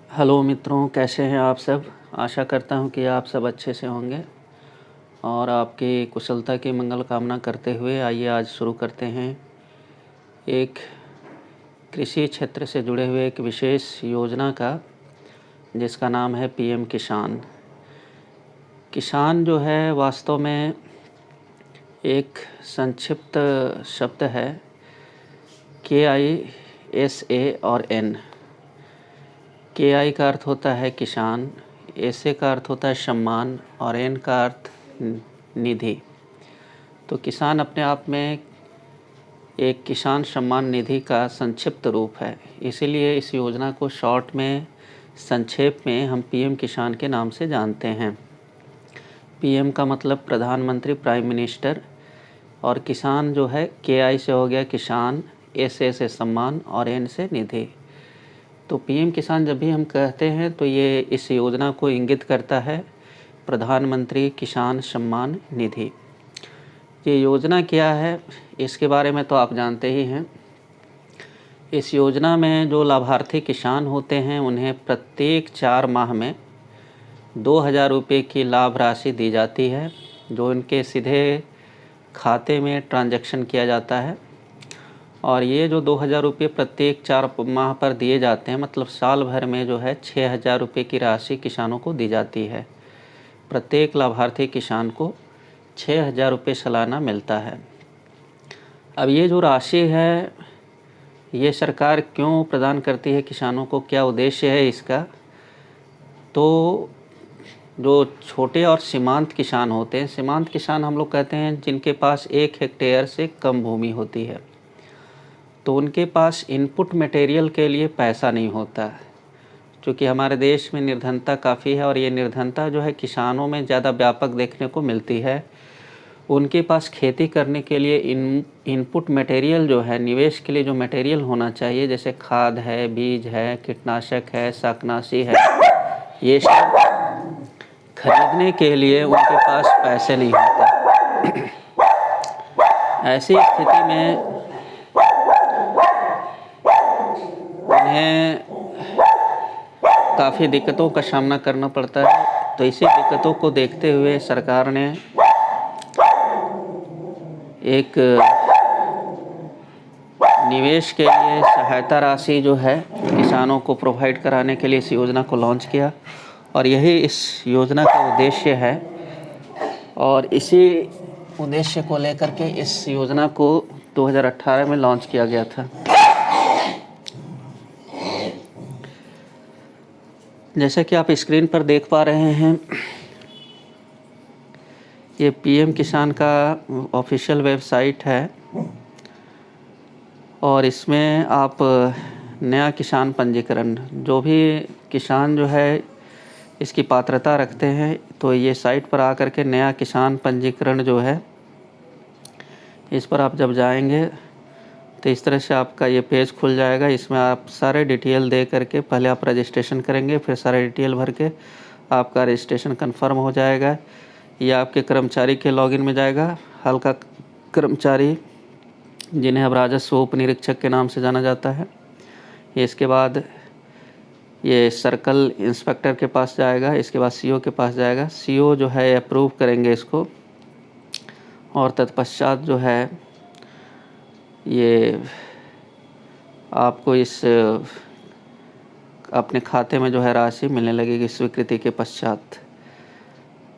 Hello मित्रों, कैसे हैं आप सब। आशा करता हूं कि आप सब अच्छे से होंगे और आपकी कुशलता की मंगल कामना करते हुए आइए आज शुरू करते हैं एक कृषि क्षेत्र से जुड़े हुए एक विशेष योजना का, जिसका नाम है पीएम किसान। किसान जो है वास्तव में एक संक्षिप्त शब्द है, KISA और N। KI का अर्थ होता है किसान, SA का अर्थ होता है सम्मान और N का अर्थ निधि। तो किसान अपने आप में एक किसान सम्मान निधि का संक्षिप्त रूप है, इसीलिए इस योजना को शॉर्ट में, संक्षेप में हम पीएम किसान के नाम से जानते हैं। पीएम का मतलब प्रधानमंत्री, प्राइम मिनिस्टर, और किसान जो है KI से हो गया किसान, SA से सम्मान और N से निधि। तो पीएम किसान जब भी हम कहते हैं तो ये इस योजना को इंगित करता है, प्रधानमंत्री किसान सम्मान निधि। ये योजना क्या है इसके बारे में तो आप जानते ही हैं। इस योजना में जो लाभार्थी किसान होते हैं उन्हें प्रत्येक 4 माह में 2000 रुपये की लाभ राशि दी जाती है, जो उनके सीधे खाते में ट्रांजैक्शन किया जाता है। और ये जो 2000 रुपये प्रत्येक 4 माह पर दिए जाते हैं, मतलब साल भर में जो है 6000 रुपये की राशि किसानों को दी जाती है। प्रत्येक लाभार्थी किसान को 6000 रुपये सालाना मिलता है। अब ये जो राशि है ये सरकार क्यों प्रदान करती है किसानों को, क्या उद्देश्य है इसका? तो जो छोटे और सीमांत किसान होते हैं, सीमांत किसान हम लोग कहते हैं जिनके पास 1 हेक्टेयर से कम भूमि होती है, तो उनके पास इनपुट मटेरियल के लिए पैसा नहीं होता। क्योंकि हमारे देश में निर्धनता काफ़ी है और ये निर्धनता जो है किसानों में ज़्यादा व्यापक देखने को मिलती है। उनके पास खेती करने के लिए इनपुट मटेरियल जो है, निवेश के लिए जो मटेरियल होना चाहिए, जैसे खाद है, बीज है, कीटनाशक है, शाकनाशी है, ये सब खरीदने के लिए उनके पास पैसे नहीं होते। ऐसी स्थिति में उन्हें काफ़ी दिक्कतों का सामना करना पड़ता है। तो इसी दिक्कतों को देखते हुए सरकार ने एक निवेश के लिए सहायता राशि जो है किसानों को प्रोवाइड कराने के लिए इस योजना को लॉन्च किया, और यही इस योजना का उद्देश्य है। और इसी उद्देश्य को लेकर के इस योजना को 2018 में लॉन्च किया गया था। जैसे कि आप स्क्रीन पर देख पा रहे हैं, ये पीएम किसान का ऑफिशियल वेबसाइट है और इसमें आप नया किसान पंजीकरण, जो भी किसान जो है इसकी पात्रता रखते हैं, तो ये साइट पर आकर के नया किसान पंजीकरण जो है, इस पर आप जब जाएंगे तो इस तरह से आपका ये पेज खुल जाएगा। इसमें आप सारे डिटेल दे करके पहले आप रजिस्ट्रेशन करेंगे, फिर सारे डिटेल भर के आपका रजिस्ट्रेशन कंफर्म हो जाएगा। ये आपके कर्मचारी के लॉगिन में जाएगा। हल्का कर्मचारी, जिन्हें अब राजस्व उप निरीक्षक के नाम से जाना जाता है, इसके बाद ये सर्कल इंस्पेक्टर के पास जाएगा, इसके बाद सीओ के पास जाएगा। सीओ जो है अप्रूव करेंगे इसको, और तत्पश्चात जो है ये आपको इस अपने खाते में जो है राशि मिलने लगेगी स्वीकृति के पश्चात।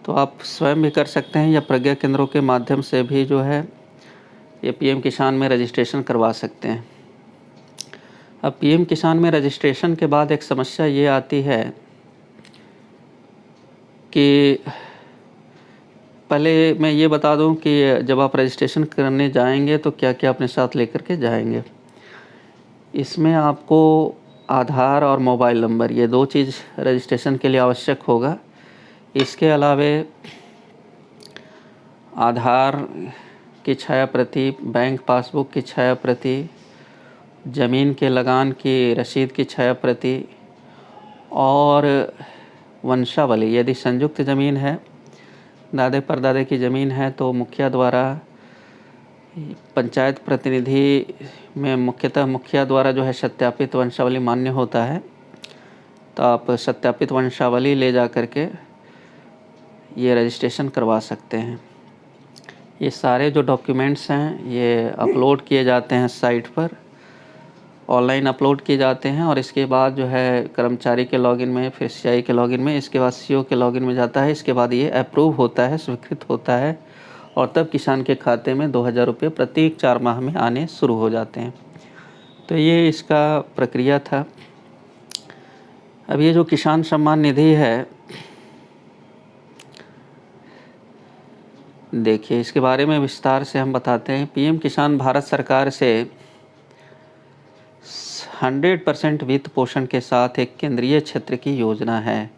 तो आप स्वयं भी कर सकते हैं या प्रज्ञा केंद्रों के माध्यम से भी जो है ये पीएम किसान में रजिस्ट्रेशन करवा सकते हैं। अब पीएम किसान में रजिस्ट्रेशन के बाद एक समस्या ये आती है कि पहले मैं ये बता दूं कि जब आप रजिस्ट्रेशन करने जाएंगे तो क्या क्या अपने साथ लेकर के जाएंगे। इसमें आपको आधार और मोबाइल नंबर, ये 2 चीज़ रजिस्ट्रेशन के लिए आवश्यक होगा। इसके अलावे आधार की छाया प्रति, बैंक पासबुक की छाया प्रति, ज़मीन के लगान की रसीद की छाया प्रति, और वंशावली, यदि संयुक्त ज़मीन है, दादे परदादे की ज़मीन है, तो मुखिया द्वारा, पंचायत प्रतिनिधि में मुख्यतः मुखिया द्वारा जो है सत्यापित वंशावली मान्य होता है। तो आप सत्यापित वंशावली ले जा कर के ये रजिस्ट्रेशन करवा सकते हैं। ये सारे जो डॉक्यूमेंट्स हैं ये अपलोड किए जाते हैं साइट पर, ऑनलाइन अपलोड किए जाते हैं और इसके बाद जो है कर्मचारी के लॉगिन में, फिर सीआई के लॉगिन में, इसके बाद सीओ के लॉगिन में जाता है। इसके बाद ये अप्रूव होता है, स्वीकृत होता है और तब किसान के खाते में 2000 रुपये प्रत्येक 4 माह में आने शुरू हो जाते हैं। तो ये इसका प्रक्रिया था। अब ये जो किसान सम्मान निधि है, देखिए इसके बारे में विस्तार से हम बताते हैं। पीएम किसान भारत सरकार से 100% वित्त पोषण के साथ एक केंद्रीय क्षेत्र की योजना है।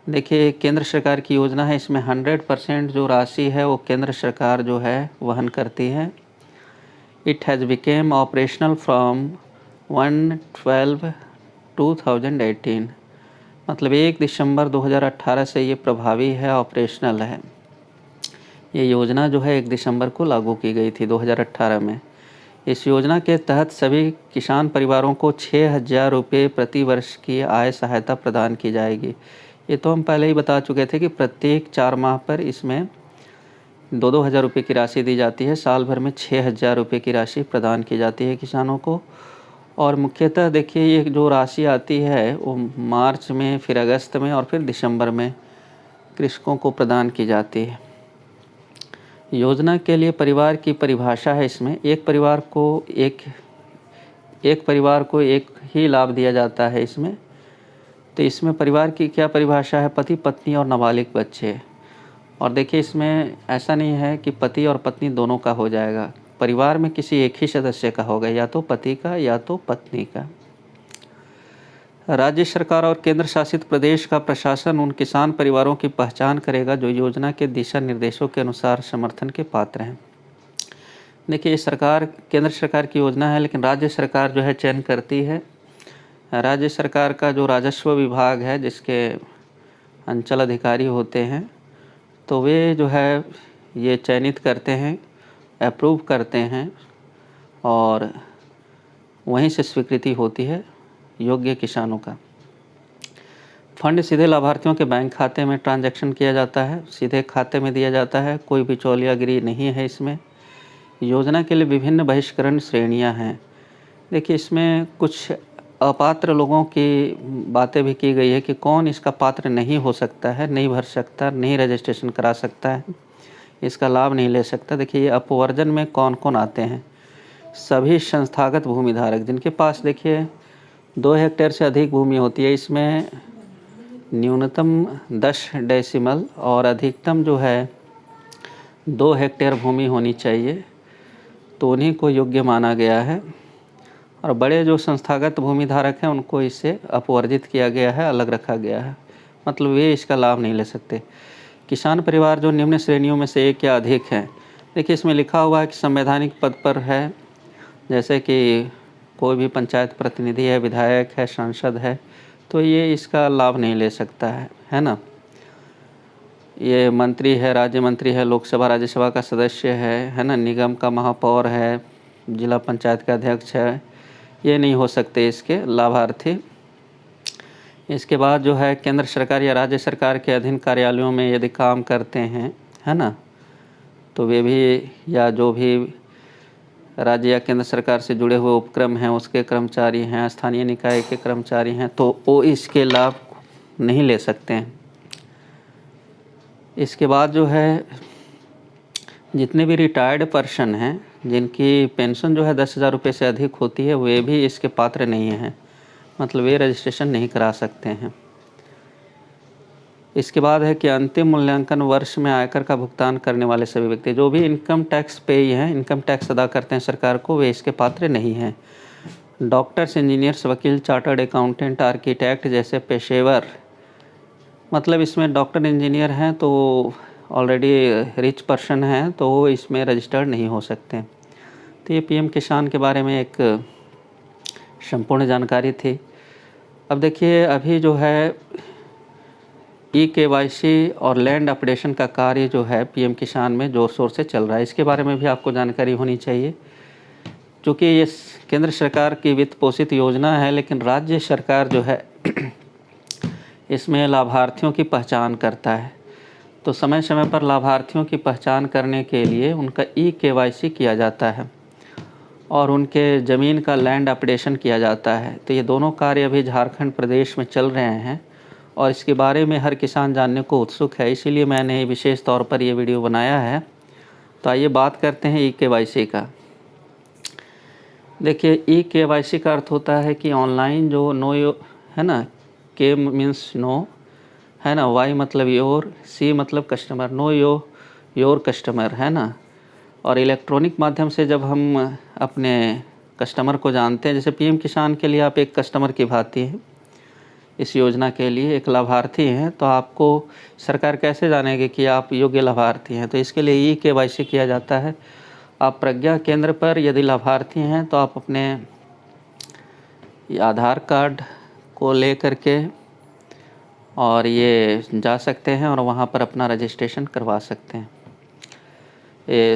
देखिए केंद्र सरकार की योजना है, इसमें 100% जो राशि है वो केंद्र सरकार जो है वहन करती है। It has became operational from 1/12/2018, मतलब 1 दिसंबर 2018 से ये प्रभावी है, ऑपरेशनल है। ये योजना जो है 1 दिसंबर को लागू की गई थी 2018 में। इस योजना के तहत सभी किसान परिवारों को 6000 रुपये प्रति वर्ष की आय सहायता प्रदान की जाएगी। ये तो हम पहले ही बता चुके थे कि प्रत्येक 4 माह पर इसमें 2-2 हज़ार रुपये की राशि दी जाती है। साल भर में 6000 रुपये की राशि प्रदान की जाती है किसानों को। और मुख्यतः देखिए ये जो राशि आती है वो मार्च में, फिर अगस्त में और फिर दिसंबर में कृषकों को प्रदान की जाती है। योजना के लिए परिवार की परिभाषा है इसमें, एक परिवार को एक ही लाभ दिया जाता है इसमें। तो इसमें परिवार की क्या परिभाषा है, पति पत्नी और नाबालिग बच्चे। और देखिए इसमें ऐसा नहीं है कि पति और पत्नी दोनों का हो जाएगा, परिवार में किसी एक ही सदस्य का होगा, या तो पति का या तो पत्नी का। राज्य सरकार और केंद्र शासित प्रदेश का प्रशासन उन किसान परिवारों की पहचान करेगा जो योजना के दिशा निर्देशों के अनुसार समर्थन के पात्र हैं। देखिए ये केंद्र सरकार की योजना है, लेकिन राज्य सरकार जो है चयन करती है। राज्य सरकार का जो राजस्व विभाग है, जिसके अंचल अधिकारी होते हैं, तो वे जो है ये चयनित करते हैं, अप्रूव करते हैं और वहीं से स्वीकृति होती है योग्य किसानों का। फंड सीधे लाभार्थियों के बैंक खाते में ट्रांजैक्शन किया जाता है, सीधे खाते में दिया जाता है, कोई बिचौलियागिरी नहीं है इसमें। योजना के लिए विभिन्न बहिष्करण श्रेणियां हैं। देखिए इसमें कुछ अपात्र लोगों की बातें भी की गई है कि कौन इसका पात्र नहीं हो सकता है, नहीं भर सकता, नहीं रजिस्ट्रेशन करा सकता है, इसका लाभ नहीं ले सकता। देखिए ये अपवर्जन में कौन कौन आते हैं, सभी संस्थागत भूमिधारक जिनके पास देखिए 2 हेक्टेयर से अधिक भूमि होती है। इसमें न्यूनतम 10 डेसिमल और अधिकतम जो है 2 हेक्टेयर भूमि होनी चाहिए, तो उन्हीं को योग्य माना गया है। और बड़े जो संस्थागत भूमिधारक हैं उनको इससे अपवर्जित किया गया है, अलग रखा गया है, मतलब वे इसका लाभ नहीं ले सकते। किसान परिवार जो निम्न श्रेणियों में से एक या अधिक हैं, देखिए इसमें लिखा हुआ है कि संवैधानिक पद पर है, जैसे कि कोई भी पंचायत प्रतिनिधि है, विधायक है, सांसद है, तो ये इसका लाभ नहीं ले सकता है ना। ये मंत्री है, राज्य मंत्री है, लोकसभा राज्यसभा का सदस्य है ना, निगम का महापौर है, जिला पंचायत का अध्यक्ष है, ये नहीं हो सकते इसके लाभार्थी। इसके बाद जो है केंद्र सरकार या राज्य सरकार के अधीन कार्यालयों में यदि काम करते हैं, है ना, तो वे भी, या जो भी राज्य या केंद्र सरकार से जुड़े हुए उपक्रम हैं उसके कर्मचारी हैं, स्थानीय निकाय के कर्मचारी हैं, तो वो इसके लाभ नहीं ले सकते हैं। इसके बाद जो है जितने भी रिटायर्ड पर्सन हैं जिनकी पेंशन जो है 10,000 रुपये से अधिक होती है, वे भी इसके पात्र नहीं हैं, मतलब वे रजिस्ट्रेशन नहीं करा सकते हैं। इसके बाद है कि अंतिम मूल्यांकन वर्ष में आयकर का भुगतान करने वाले सभी व्यक्ति, जो भी इनकम टैक्स पेई हैं, इनकम टैक्स अदा करते हैं सरकार को, वे इसके पात्र नहीं हैं। डॉक्टर्स, इंजीनियर्स, वकील, चार्टर्ड अकाउंटेंट, आर्किटेक्ट जैसे पेशेवर, मतलब इसमें डॉक्टर इंजीनियर हैं तो ऑलरेडी रिच पर्सन हैं, तो वो इसमें रजिस्टर्ड नहीं हो सकते। तो ये पीएम किसान के बारे में एक संपूर्ण जानकारी थी। अब देखिए अभी जो है KYC और लैंड अपडेशन का कार्य जो है पीएम किसान में ज़ोर शोर से चल रहा है, इसके बारे में भी आपको जानकारी होनी चाहिए। क्योंकि ये केंद्र सरकार की वित्त पोषित योजना है, लेकिन राज्य सरकार जो है इसमें लाभार्थियों की पहचान करता है। तो समय समय पर लाभार्थियों की पहचान करने के लिए उनका ई-केवाईसी किया जाता है और उनके ज़मीन का लैंड अपडेशन किया जाता है। तो ये दोनों कार्य अभी झारखंड प्रदेश में चल रहे हैं और इसके बारे में हर किसान जानने को उत्सुक है, इसीलिए मैंने विशेष तौर पर ये वीडियो बनाया है। तो आइए बात करते हैं ई-केवाईसी का। देखिए, ई-केवाईसी का अर्थ होता है कि ऑनलाइन जो नो यो है ना, के मीन्स नो है ना, वाई मतलब योर, सी मतलब कस्टमर, नो योर कस्टमर है ना। और इलेक्ट्रॉनिक माध्यम से जब हम अपने कस्टमर को जानते हैं, जैसे पीएम किसान के लिए आप एक कस्टमर की भांति हैं, इस योजना के लिए एक लाभार्थी हैं, तो आपको सरकार कैसे जानेगी कि आप योग्य लाभार्थी हैं? तो इसके लिए ई-केवाईसी किया जाता है। आप प्रज्ञा केंद्र पर यदि लाभार्थी हैं तो आप अपने आधार कार्ड को ले करके और ये जा सकते हैं और वहाँ पर अपना रजिस्ट्रेशन करवा सकते हैं,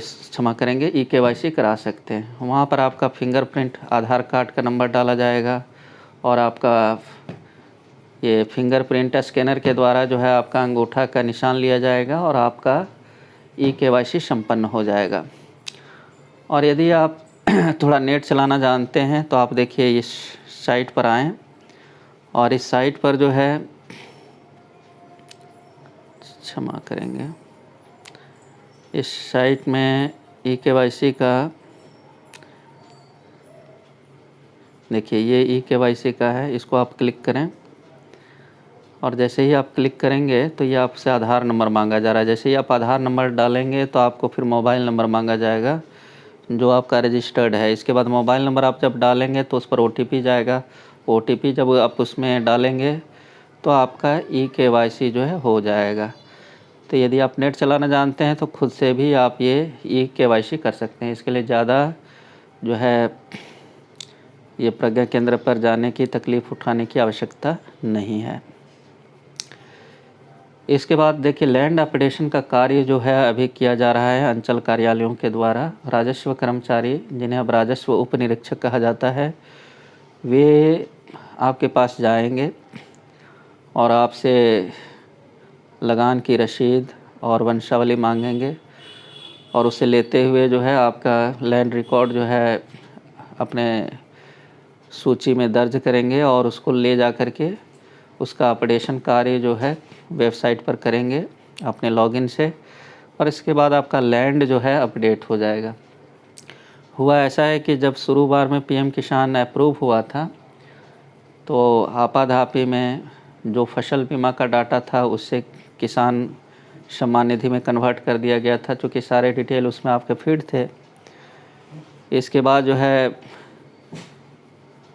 क्षमा करेंगे, ई-केवाईसी करा सकते हैं। वहाँ पर आपका फिंगरप्रिंट, आधार कार्ड का नंबर डाला जाएगा और आपका ये फिंगरप्रिंट स्कैनर के द्वारा जो है आपका अंगूठा का निशान लिया जाएगा और आपका ई-केवाईसी संपन्न हो जाएगा। और यदि आप थोड़ा नेट चलाना जानते हैं तो आप देखिए इस साइट पर आएँ और इस साइट पर जो है, क्षमा करेंगे, इस साइट में ई-केवाईसी का देखिए, ये ई-केवाईसी का है, इसको आप क्लिक करें और जैसे ही आप क्लिक करेंगे तो ये आपसे आधार नंबर मांगा जा रहा है। जैसे ही आप आधार नंबर डालेंगे तो आपको फिर मोबाइल नंबर मांगा जाएगा जो आपका रजिस्टर्ड है। इसके बाद मोबाइल नंबर आप जब डालेंगे तो उस पर OTP जाएगा। OTP जब आप उसमें डालेंगे तो आपका ई-केवाईसी जो है हो जाएगा। तो यदि आप नेट चलाना जानते हैं तो खुद से भी आप ये ई-केवाईसी कर सकते हैं। इसके लिए ज़्यादा जो है ये प्रज्ञा केंद्र पर जाने की तकलीफ़ उठाने की आवश्यकता नहीं है। इसके बाद देखिए, लैंड अपडेशन का कार्य जो है अभी किया जा रहा है अंचल कार्यालयों के द्वारा। राजस्व कर्मचारी, जिन्हें अब राजस्व उप निरीक्षक कहा जाता है, वे आपके पास जाएंगे और आपसे लगान की रसीद और वंशावली मांगेंगे और उसे लेते हुए जो है आपका लैंड रिकॉर्ड जो है अपने सूची में दर्ज करेंगे और उसको ले जा कर के उसका अपडेशन कार्य जो है वेबसाइट पर करेंगे अपने लॉगिन से और इसके बाद आपका लैंड जो है अपडेट हो जाएगा। हुआ ऐसा है कि जब शुरू बार में पीएम किसान अप्रूव हुआ था तो आपाधापी में जो फसल बीमा का डाटा था उससे किसान सम्मान निधि में कन्वर्ट कर दिया गया था, चूँकि सारे डिटेल उसमें आपके फीड थे। इसके बाद जो है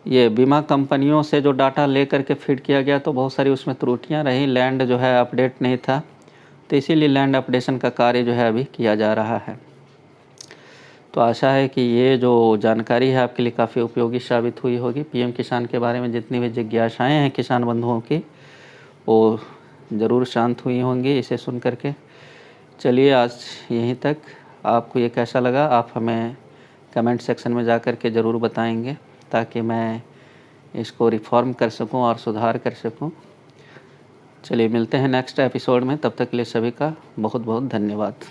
ये बीमा कंपनियों से जो डाटा ले करके फीड किया गया तो बहुत सारी उसमें त्रुटियां रही, लैंड जो है अपडेट नहीं था, तो इसीलिए लैंड अपडेशन का कार्य जो है अभी किया जा रहा है। तो आशा है कि ये जो जानकारी है आपके लिए काफ़ी उपयोगी साबित हुई होगी। पीएम किसान के बारे में जितनी भी जिज्ञासाएँ हैं किसान बंधुओं की, वो ज़रूर शांत हुई होंगी इसे सुन करके। चलिए आज यहीं तक। आपको ये कैसा लगा आप हमें कमेंट सेक्शन में जा कर के ज़रूर बताएंगे ताकि मैं इसको रिफॉर्म कर सकूं और सुधार कर सकूं। चलिए मिलते हैं नेक्स्ट एपिसोड में, तब तक के लिए सभी का बहुत बहुत धन्यवाद।